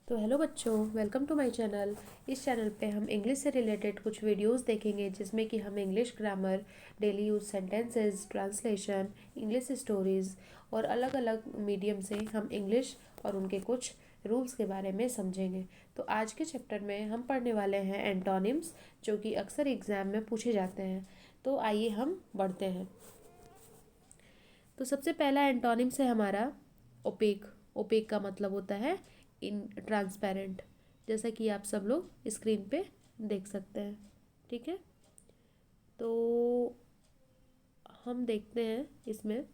तो हेलो बच्चों, welcome to my channel. इस चैनल पे हम इंग्लिश से रिलेटेड कुछ वीडियोस देखेंगे जिसमें कि हम English grammar, daily use sentences, translation, English stories और अलग अलग मीडियम से हम इंग्लिश और उनके कुछ रूल्स के बारे में समझेंगे। तो आज के चैप्टर में हम पढ़ने वाले हैं एंटोनिम्स, जो कि अक्सर एग्जाम में पूछे जाते हैं। तो आइए हम बढ़ते हैं। तो सबसे पहला एंटोनिम्स है हमारा ओपेक। ओपेक का मतलब होता है इन ट्रांसपेरेंट, जैसा कि आप सब लोग स्क्रीन पे देख सकते हैं। ठीक है, तो हम देखते हैं इसमें।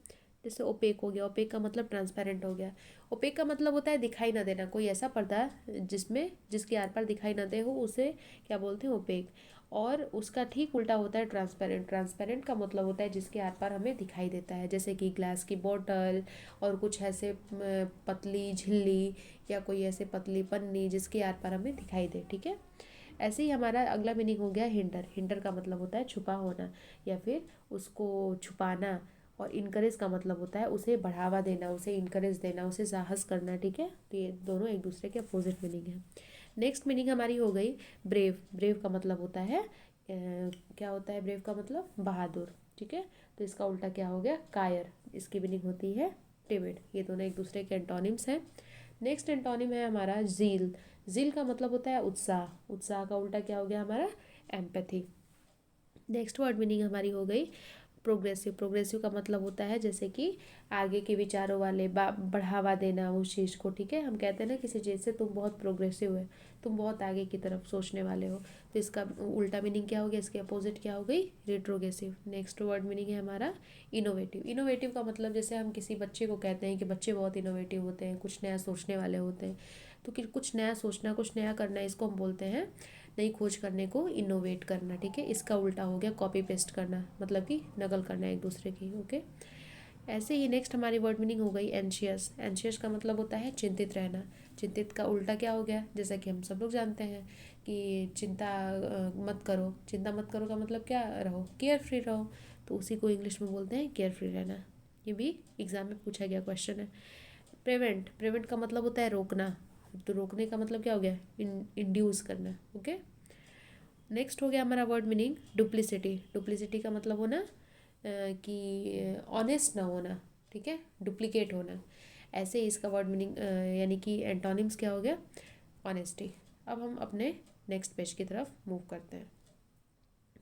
जैसे ओपेक हो गया, ओपेक का मतलब ट्रांसपेरेंट हो गया। ओपेक का मतलब होता है दिखाई ना देना। कोई ऐसा पर्दा जिसके आर पार दिखाई ना दे हो, उसे क्या बोलते हैं? ओपेक। और उसका ठीक उल्टा होता है ट्रांसपेरेंट। ट्रांसपेरेंट का मतलब होता है जिसके आर पार हमें दिखाई देता है, जैसे कि ग्लास की बोतल और कुछ ऐसे पतली झिल्ली या कोई ऐसे पतली पन्नी जिसके आर पार हमें दिखाई दे। ठीक है, ऐसे ही हमारा अगला मीनिंग हो गया हिंडर। हिंडर का मतलब होता है छुपा होना या फिर उसको छुपाना। और इनकरेज का मतलब होता है उसे बढ़ावा देना, उसे इनकरेज देना, उसे साहस करना। ठीक है, तो ये दोनों एक दूसरे के अपोजिट मीनिंग है। नेक्स्ट मीनिंग हमारी हो गई ब्रेव। ब्रेव का मतलब होता है क्या होता है? ब्रेव का मतलब बहादुर। ठीक है, तो इसका उल्टा क्या हो गया? कायर। इसकी मीनिंग होती है टिमिड। ये दोनों एक दूसरे के एंटोनिम्स हैं। नेक्स्ट एंटोनिम है हमारा जील। जील का मतलब होता है उत्साह। उत्साह का उल्टा क्या हो गया हमारा? एम्पैथी। नेक्स्ट वर्ड मीनिंग हमारी हो गई प्रोग्रेसिव। प्रोग्रेसिव का मतलब होता है जैसे कि आगे के विचारों वाले, बढ़ावा देना उस चीज़ को। ठीक है, हम कहते हैं ना किसी चीज़ से तुम बहुत प्रोग्रेसिव है, तुम बहुत आगे की तरफ सोचने वाले हो। तो इसका उल्टा मीनिंग क्या हो गया? इसके अपोजिट क्या हो गई? रिट्रोग्रेसिव। नेक्स्ट वर्ड मीनिंग है हमारा इनोवेटिव। इनोवेटिव का मतलब जैसे हम किसी बच्चे को कहते हैं कि बच्चे बहुत इनोवेटिव होते हैं, कुछ नया सोचने वाले होते हैं। तो कि कुछ नया सोचना, कुछ नया करना, इसको हम बोलते हैं नई खोज करने को इनोवेट करना। ठीक है, इसका उल्टा हो गया कॉपी पेस्ट करना, मतलब कि नकल करना एक दूसरे की। ओके, ऐसे ही नेक्स्ट हमारी वर्ड मीनिंग हो गई एंशियस। एंशियस का मतलब होता है चिंतित रहना। चिंतित का उल्टा क्या हो गया? जैसा कि हम सब लोग जानते हैं कि चिंता मत करो। चिंता मत करो का मतलब क्या? रहो केयर फ्री रहो। तो उसी को इंग्लिश में बोलते हैं केयर फ्री रहना। ये भी एग्जाम में पूछा गया क्वेश्चन है। प्रिवेंट। प्रिवेंट का मतलब होता है रोकना। तो रोकने का मतलब क्या हो गया? इंड्यूस करना। ओके, नेक्स्ट हो गया हमारा वर्ड मीनिंग डुप्लिसिटी। डुप्लिसिटी का मतलब होना कि ऑनेस्ट ना होना। ठीक है, डुप्लीकेट होना। ऐसे ही इसका वर्ड मीनिंग यानी कि एंटोनिम्स क्या हो गया? ऑनेस्टी। अब हम अपने नेक्स्ट पेज की तरफ मूव करते हैं।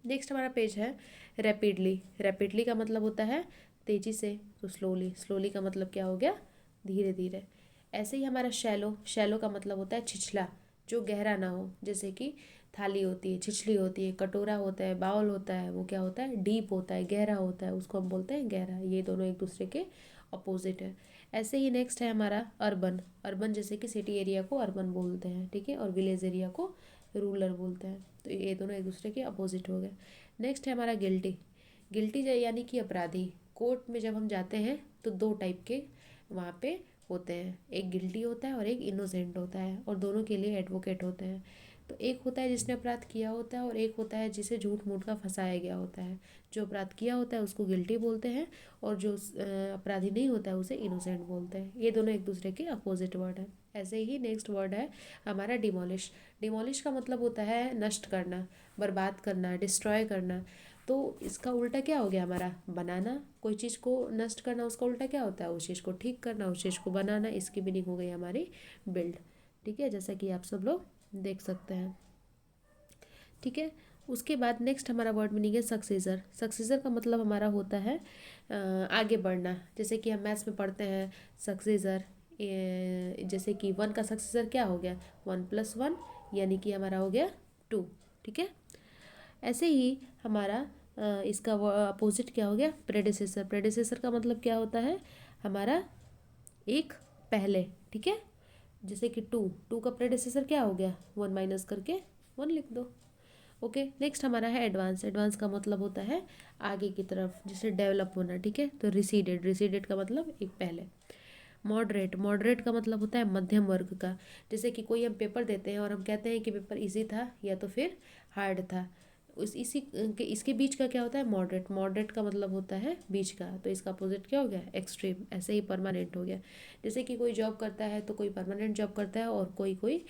नेक्स्ट हमारा पेज है रैपिडली। रैपिडली का मतलब होता है तेज़ी से। तो स्लोली। स्लोली का मतलब क्या हो गया? धीरे धीरे। ऐसे ही हमारा शैलो। शैलो का मतलब होता है छिछला, जो गहरा ना हो। जैसे कि थाली होती है, छिछली होती है, कटोरा होता है, बाउल होता है, वो क्या होता है? डीप होता है, गहरा होता है, उसको हम बोलते हैं गहरा। ये दोनों एक दूसरे के अपोजिट है। ऐसे ही नेक्स्ट है हमारा अर्बन। अर्बन जैसे कि सिटी एरिया को अर्बन बोलते हैं। ठीक है, और विलेज एरिया को रूरल बोलते हैं। तो ये दोनों एक दूसरे के अपोजिट हो गए। नेक्स्ट है हमारा गिल्टी। गिल्टी यानी कि अपराधी। कोर्ट में जब हम जाते हैं तो दो टाइप के वहाँ पे होते हैं, एक गिल्टी होता है और एक इनोसेंट होता है, और दोनों के लिए एडवोकेट होते हैं। तो एक होता है जिसने अपराध किया होता है और एक होता है जिसे झूठ मूठ का फंसाया गया होता है। जो अपराध किया होता है उसको गिल्टी बोलते हैं, और जो अपराधी नहीं होता है उसे इनोसेंट बोलते हैं। ये दोनों एक दूसरे के अपोजिट वर्ड है। ऐसे ही नेक्स्ट वर्ड है हमारा डिमोलिश। डिमोलिश का मतलब होता है नष्ट करना, बर्बाद करना, डिस्ट्रॉय करना। तो इसका उल्टा क्या हो गया हमारा? बनाना। कोई चीज़ को नष्ट करना, उसका उल्टा क्या होता है? उस चीज़ को ठीक करना, उस चीज़ को बनाना। इसकी मीनिंग हो गई हमारी बिल्ड। ठीक है, जैसा कि आप सब लोग देख सकते हैं। ठीक है, उसके बाद नेक्स्ट हमारा वर्ड मीनिंग है सक्सेसर। सक्सेसर का मतलब हमारा होता है आगे बढ़ना। जैसे कि हम मैथ्स में पढ़ते हैं सक्सेसर, जैसे कि वन का सक्सेसर क्या हो गया? 1+1, यानी कि हमारा हो गया 2। ठीक है, ऐसे ही हमारा इसका अपोजिट क्या हो गया? प्रेडिसेसर। प्रेडिसेसर का मतलब क्या होता है? हमारा एक पहले। ठीक है, जैसे कि टू। टू का प्रेडिसेसर क्या हो गया? 1 माइनस करके 1 लिख दो। ओके, नेक्स्ट हमारा है एडवांस। एडवांस का मतलब होता है आगे की तरफ, जैसे डेवलप होना। ठीक है, तो रिसीडेड। रिसीडेड का मतलब एक पहले। मॉडरेट। मॉडरेट का मतलब होता है मध्यम वर्ग का। जैसे कि कोई हम पेपर देते हैं और हम कहते हैं कि पेपर इजी था या तो फिर हार्ड था, इसके बीच का क्या होता है, मॉडरेट। मॉडरेट का मतलब होता है बीच का, तो इसका अपोजिट क्या हो गया, एक्सट्रीम। ऐसे ही परमानेंट हो गया। जैसे कि कोई जॉब करता है तो कोई परमानेंट जॉब करता है और कोई कोई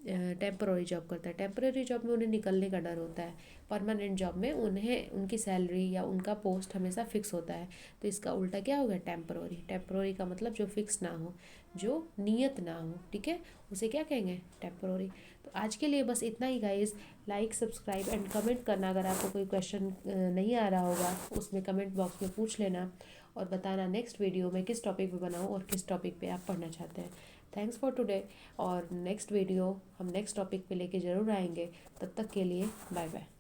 टेम्पररी जॉब करता है। टेम्पररी जॉब में उन्हें निकलने का डर होता है, परमानेंट जॉब में उन्हें उनकी सैलरी या उनका पोस्ट हमेशा फिक्स होता है। तो इसका उल्टा क्या हो गया, टेम्पररी। टेम्पररी का मतलब जो फिक्स ना हो, जो नियत ना हो, ठीक है, उसे क्या कहेंगे, टेम्पररी। तो आज के लिए बस इतना ही guys. Like, subscribe and comment करना। अगर आपको कोई क्वेश्चन नहीं आ रहा होगा उसमें कमेंट बॉक्स में पूछ लेना, और बताना नेक्स्ट वीडियो में किस टॉपिक पे बनाऊँ और किस टॉपिक पे आप पढ़ना चाहते हैं। Thanks for today. और नेक्स्ट वीडियो हम नेक्स्ट टॉपिक पे लेके ज़रूर आएंगे। तब तक के लिए बाय बाय।